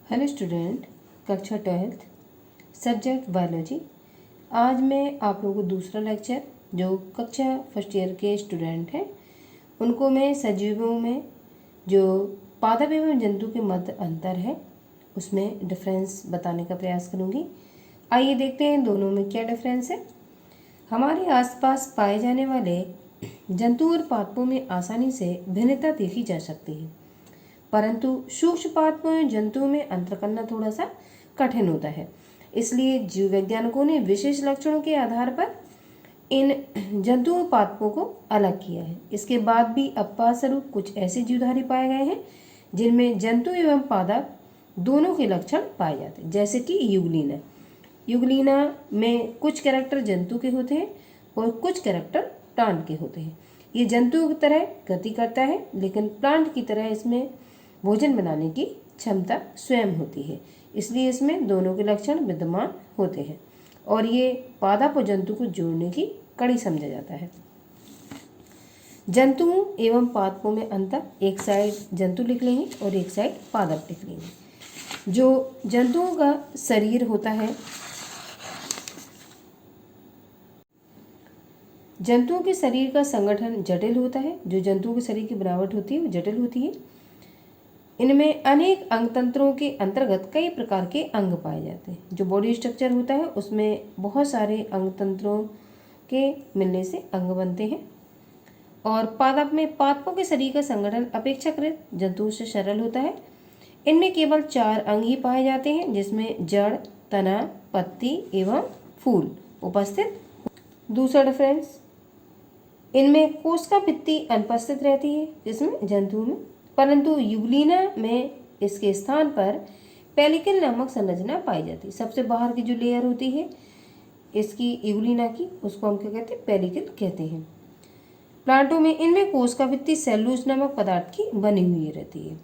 Hello student, कक्षा 12th subject biology. आज मैं आप लोगों को दूसरा लेक्चर जो कक्षा फर्स्ट ईयर के स्टूडेंट हैं उनको मैं सजीवों में जो पादप एवं जंतु के मध्य अंतर है उसमें डिफरेंस बताने का प्रयास करूंगी। आइए देखते हैं दोनों में क्या डिफरेंस है। हमारे आसपास पाए जाने वाले जंतु और पादपों में आसानी से भिन्नता देखी जा सकती है, परंतु सूक्ष्म पादपों और जंतुओं में अंतर करना थोड़ा सा कठिन होता है। इसलिए जीव वैज्ञानिकों ने विशेष लक्षणों के आधार पर इन जंतुओं और पादपों को अलग किया है। इसके बाद भी अपवादस्वरूप कुछ ऐसे जीवधारी पाए गए हैं जिनमें जंतु एवं पादप दोनों के लक्षण पाए जाते हैं, जैसे कि युगलीना। युगलीना में कुछ कैरेक्टर जंतु के होते हैं और कुछ कैरेक्टर प्लांट के होते हैं। ये जंतु की तरह गति करता है, लेकिन प्लांट की तरह इसमें भोजन बनाने की क्षमता स्वयं होती है। इसलिए इसमें दोनों के लक्षण विद्यमान होते हैं और ये पादप और जंतु को जोड़ने की कड़ी समझा जाता है। जंतुओं एवं पादपों में अंतर, एक साइड जंतु लिख लेंगे और एक साइड पादप लिख लेंगे। जो जंतुओं का शरीर होता है, जंतुओं के शरीर का संगठन जटिल होता है। जो जंतुओं के शरीर की बनावट होती है वो जटिल होती है। इनमें अनेक अंग तंत्रों के अंतर्गत कई प्रकार के अंग पाए जाते हैं। जो बॉडी स्ट्रक्चर होता है उसमें बहुत सारे अंग तंत्रों के मिलने से अंग बनते हैं। और पादप में पादपों के शरीर का संगठन अपेक्षाकृत जंतुओं से सरल होता है। इनमें केवल 4 अंग ही पाए जाते हैं, जिसमें जड़, तना, पत्ती एवं फूल उपस्थित। दूसरा डिफरेंस, इनमें कोशिका भित्ति अनुपस्थित रहती है जिसमें जंतुओं में, परंतु युगलीना में इसके स्थान पर पेलिकल नामक संरचना पाई जाती है। सबसे बाहर की जो लेयर होती है इसकी युगलीना की, उसको हम क्या कहते हैं, पेलिकल कहते हैं। प्लांटों में इनमें कोशिका भित्ति सेलुलोज नामक पदार्थ की बनी हुई रहती है।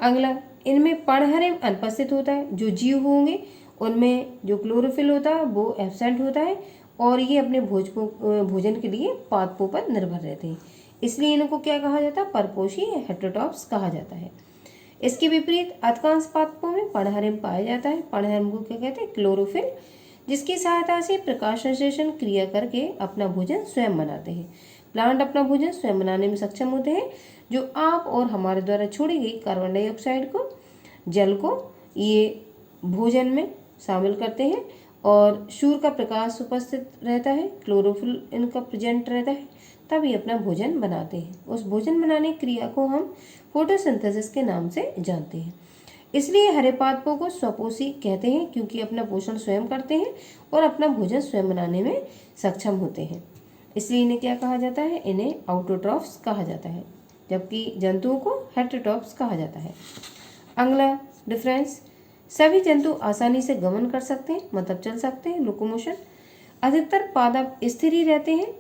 अगला, इनमें पर्णहरिम अनुपस्थित होता है। जो जीव होंगे उनमें जो क्लोरोफिल होता है वो एब्सेंट होता है और ये अपने भोजन के लिए पादपों पर निर्भर रहते हैं। इसलिए इनको क्या कहा जाता है, परपोषी हेटेरोट्रॉप्स कहा जाता है। इसके विपरीत अधिकांश पादपों में पर्णहरिम पाया जाता है। पर्णहरिम को क्या कहते हैं, क्लोरोफिल, जिसकी सहायता से प्रकाश संश्लेषण क्रिया करके अपना भोजन स्वयं बनाते हैं। प्लांट अपना भोजन स्वयं बनाने में सक्षम होते हैं। जो आप और हमारे द्वारा छोड़ी गई कार्बन डाइऑक्साइड को, जल को ये भोजन में शामिल करते हैं और सूर्य का प्रकाश उपस्थित रहता है, क्लोरोफिल इनका प्रेजेंट रहता है, तब ये अपना भोजन बनाते हैं। उस भोजन बनाने की क्रिया को हम फोटोसिंथेसिस के नाम से जानते हैं। इसलिए हरे पादपों को स्वपोषी कहते हैं, क्योंकि अपना पोषण स्वयं करते हैं और अपना भोजन स्वयं बनाने में सक्षम होते हैं। इसलिए इन्हें क्या कहा जाता है, इन्हें ऑटोट्रॉफ्स कहा जाता है, जबकि जंतुओं को हेटेरोट्रॉफ्स कहा जाता है। अगला डिफरेंस, सभी जंतु आसानी से गमन कर सकते हैं, मतलब चल सकते हैं, लोकोमोशन। अधिकतर पादप स्थिर ही रहते हैं,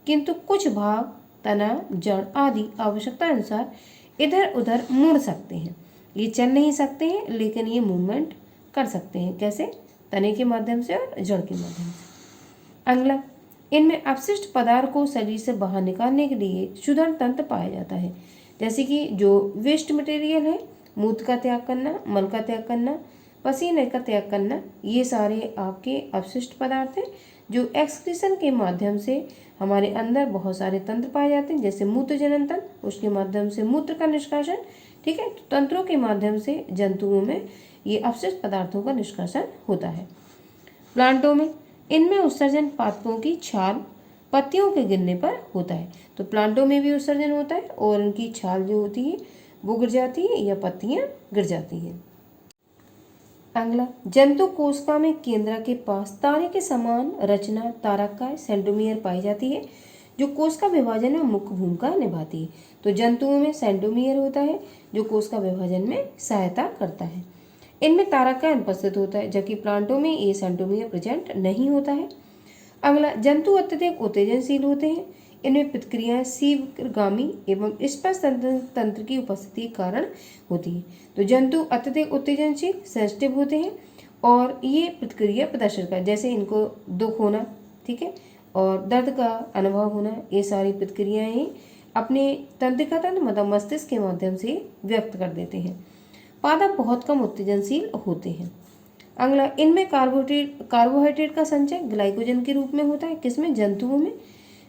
किंतु कुछ भाग, तना, जड़ आदि आवश्यकता अनुसार इधर उधर मुड़ सकते हैं। ये चल नहीं सकते हैं, लेकिन ये मूवमेंट कर सकते हैं। कैसे? तने के माध्यम से और जड़ के माध्यम से। अगला, इनमें अपशिष्ट पदार्थ को शरीर से बाहर निकालने के लिए शोधन तंत्र पाया जाता है, जैसे कि जो वेस्ट मटेरियल है, मूत्र का त्याग करना, मल का त्याग करना, पसीने का त्याग करना, ये सारे आपके अपशिष्ट पदार्थ हैं जो एक्सक्रीशन के माध्यम से हमारे अंदर बहुत सारे तंत्र पाए जाते हैं, जैसे मूत्र जनन तंत्र, उसके माध्यम से मूत्र का निष्कासन। ठीक है, तो तंत्रों के माध्यम से जंतुओं में ये अपशिष्ट पदार्थों का निष्कासन होता है। प्लांटों में इनमें उत्सर्जन पादपों की छाल, पत्तियों के गिरने पर होता है। तो प्लांटों में भी उत्सर्जन होता है और उनकी छाल जो होती है वो गिर जाती है या पत्तियां गिर जाती हैं। अगला, जंतु कोशिका में केंद्र के पास तारे के समान रचना तारकाय सेंट्रोमियर पाई जाती है, जो कोशिका विभाजन में मुख्य भूमिका निभाती है। तो जंतुओं में सेंट्रोमियर होता है जो कोशिका विभाजन में सहायता करता है। इनमें तारकाय अनुपस्थित होता है, जबकि प्लांटों में ये सेंट्रोमियर प्रेजेंट नहीं होता है। अगला, जंतु अत्यधिक उत्तेजनशील होते हैं। इनमें प्रतिक्रियाएं शीघ्रगामी एवं स्पर्श तंत्र की उपस्थिति के कारण होती है। तो जंतु अत्यधिक उत्तेजनशील, सेंसिटिव होते हैं और ये प्रतिक्रिया प्रदर्शन कर, जैसे इनको दुख होना, ठीक है, और दर्द का अनुभव होना, ये सारी प्रतिक्रियाएं अपने तंत्रिका तंत्र मतलब मस्तिष्क के माध्यम से व्यक्त कर देते हैं। पादप बहुत कम उत्तेजनशील होते हैं। अगला, इनमें कार्बोहाइड्रेट का संचय ग्लाइकोजन के रूप में होता है, किसमें? जंतुओं में,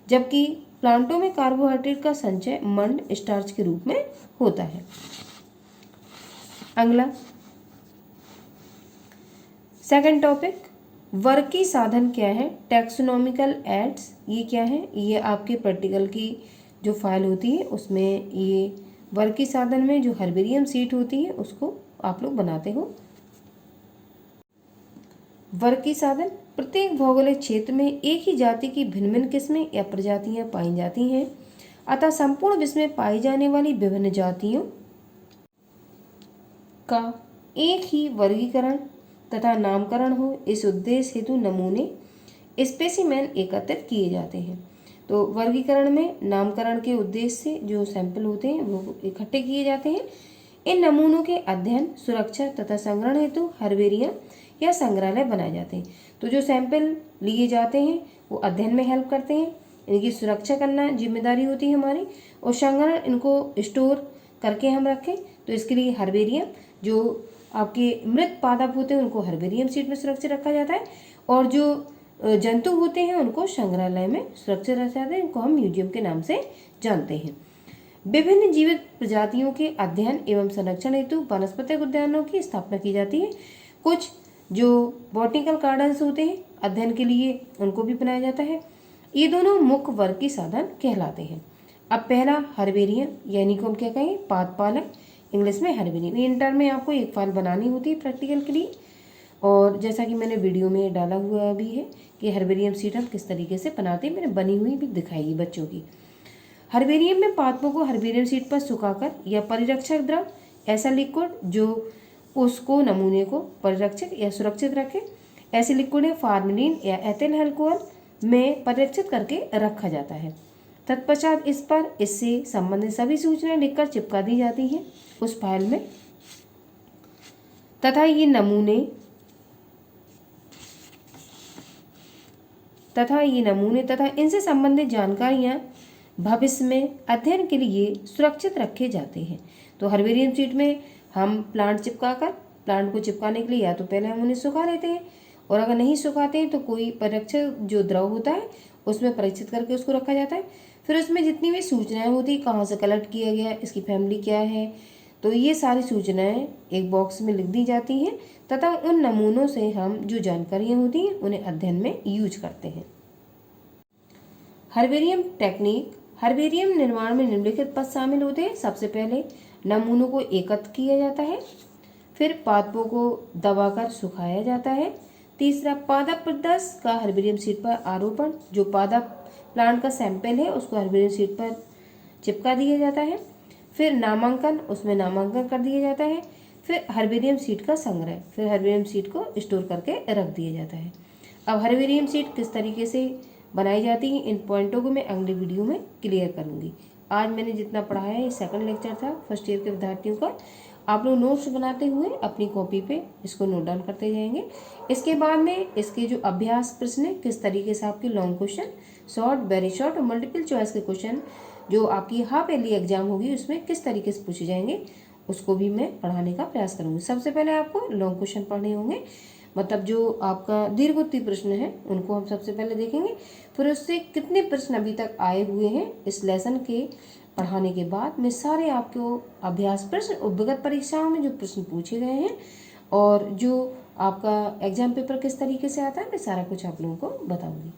जबकि प्लांटों में कार्बोहाइड्रेट का संचय मंड स्टार्च के रूप में होता है। अगला सेकंड टॉपिक, वर्की साधन क्या है? टैक्सोनॉमिकल एड्स, ये क्या है? ये आपके प्रैक्टिकल की जो फाइल होती है उसमें ये वर्की साधन में जो हर्बेरियम सीट होती है उसको आप लोग बनाते हो। वर्की साधन, प्रत्येक भौगोलिक क्षेत्र में एक ही जाति की भिन्न भिन्न किस्में या प्रजातियां पाई जाती हैं, अतः संपूर्ण विश्व में पाई जाने वाली विभिन्न जातियों का एक ही वर्गीकरण तथा नामकरण हो, इस उद्देश्य हेतु नमूने स्पेसिमेन एकत्रित किए जाते हैं। तो वर्गीकरण में नामकरण के उद्देश्य से जो सैंपल होते हैं वो इकट्ठे किए जाते हैं। इन नमूनों के अध्ययन, सुरक्षा तथा संग्रहण हेतु हर्बेरियम या संग्रहालय बनाए जाते हैं। तो जो सैंपल लिए जाते हैं वो अध्ययन में हेल्प करते हैं, इनकी सुरक्षा करना जिम्मेदारी होती है हमारी, और संग्रहण, इनको स्टोर करके हम रखें, तो इसके लिए हर्बेरियम, जो आपके मृत पादप होते हैं उनको हर्बेरियम सीट में सुरक्षित रखा जाता है, और जो जंतु होते हैं उनको संग्रहालय में सुरक्षित रखा जाता है, इनको हम म्यूजियम के नाम से जानते हैं। विभिन्न जीवित प्रजातियों के अध्ययन एवं संरक्षण हेतु वनस्पतिक उद्यानों की स्थापना की जाती है। कुछ जो बॉटनिकल गार्डन्स होते हैं अध्ययन के लिए उनको भी बनाया जाता है। ये दोनों मुख्य वर्ग के साधन कहलाते हैं। अब पहला हर्बेरियम, यानी कि हम क्या कहें, पादपालक, इंग्लिश में हर्बेरियम। इंटर में आपको एक फाइल बनानी होती है प्रैक्टिकल के लिए, और जैसा कि मैंने वीडियो में डाला हुआ भी है कि हर्बेरियम सीट हम किस तरीके से बनाते हैं, मैंने बनी हुई भी दिखाई बच्चों की। हर्बेरियम में पादपों को हर्बेरियम सीट पर सुखाकर या परिरक्षक द्रव, ऐसा लिक्विड जो उसको नमूने को परिरक्षित या सुरक्षित रखे, ऐसे लिक्विड है फार्मेलिन या एथिल अल्कोहल में परिरक्षित करके रखा जाता है। तत्पश्चात इस पर इससे संबंधित सभी सूचनाएं लिखकर चिपका दी जाती हैं उस फाइल में, तथा ये नमूने तथा इनसे संबंधित जानकारियां भविष्य में अध्ययन के लिए सुरक्षित रखे जाते हैं। तो हर्बेरियम सीट में हम प्लांट को चिपकाने के लिए या तो पहले हम उन्हें सुखा लेते हैं, और अगर नहीं सुखाते हैं तो कोई परिरक्षक जो द्रव होता है उसमें परीक्षित करके उसको रखा जाता है। फिर उसमें जितनी भी सूचनाएं होती है, कहाँ से कलेक्ट किया गया, इसकी फैमिली क्या है, तो ये सारी सूचनाएं एक बॉक्स में लिख दी जाती हैं, तथा उन नमूनों से हम जो जानकारियाँ होती हैं उन्हें अध्ययन में यूज करते हैं। हर्बेरियम टेक्निक, हर्बेरियम निर्माण में निम्नलिखित पद शामिल होते हैं। सबसे पहले नमूनों को एकत्र किया जाता है, फिर पादपों को दबाकर सुखाया जाता है। तीसरा, पादप प्रदर्श का हर्बेरियम सीट पर आरोपण, जो पादप प्लांट का सैंपल है उसको हर्बेरियम सीट पर चिपका दिया जाता है। फिर नामांकन, उसमें नामांकन कर दिया जाता है। फिर हर्बेरियम सीट का संग्रह, फिर हर्बेरियम सीट को स्टोर करके रख दिया जाता है। अब हर्बेरियम सीट किस तरीके से बनाई जाती है, इन पॉइंटों को मैं अगले वीडियो में क्लियर करूँगी। आज मैंने जितना पढ़ाया है, ये सेकंड लेक्चर था फर्स्ट ईयर के विद्यार्थियों का। आप लोग नोट्स बनाते हुए अपनी कॉपी पे इसको नोट डाउन करते जाएंगे। इसके बाद में इसके जो अभ्यास प्रश्न है, किस तरीके से आपके long question, short, very short और मल्टीपल चॉइस के क्वेश्चन जो आपकी हाफ ईयरली एग्जाम होगी उसमें किस तरीके से पूछे जाएंगे, उसको भी मैं पढ़ाने का प्रयास करूँगी। सबसे पहले आपको लॉन्ग क्वेश्चन पढ़ने होंगे, मतलब जो आपका दीर्घोत्तरीय प्रश्न है उनको हम सबसे पहले देखेंगे। फिर उससे कितने प्रश्न अभी तक आए हुए हैं इस लेसन के पढ़ाने के बाद मैं सारे आपको अभ्यास प्रश्न और विगत परीक्षाओं में जो प्रश्न पूछे गए हैं और जो आपका एग्जाम पेपर किस तरीके से आता है, मैं सारा कुछ आप लोगों को बताऊंगी।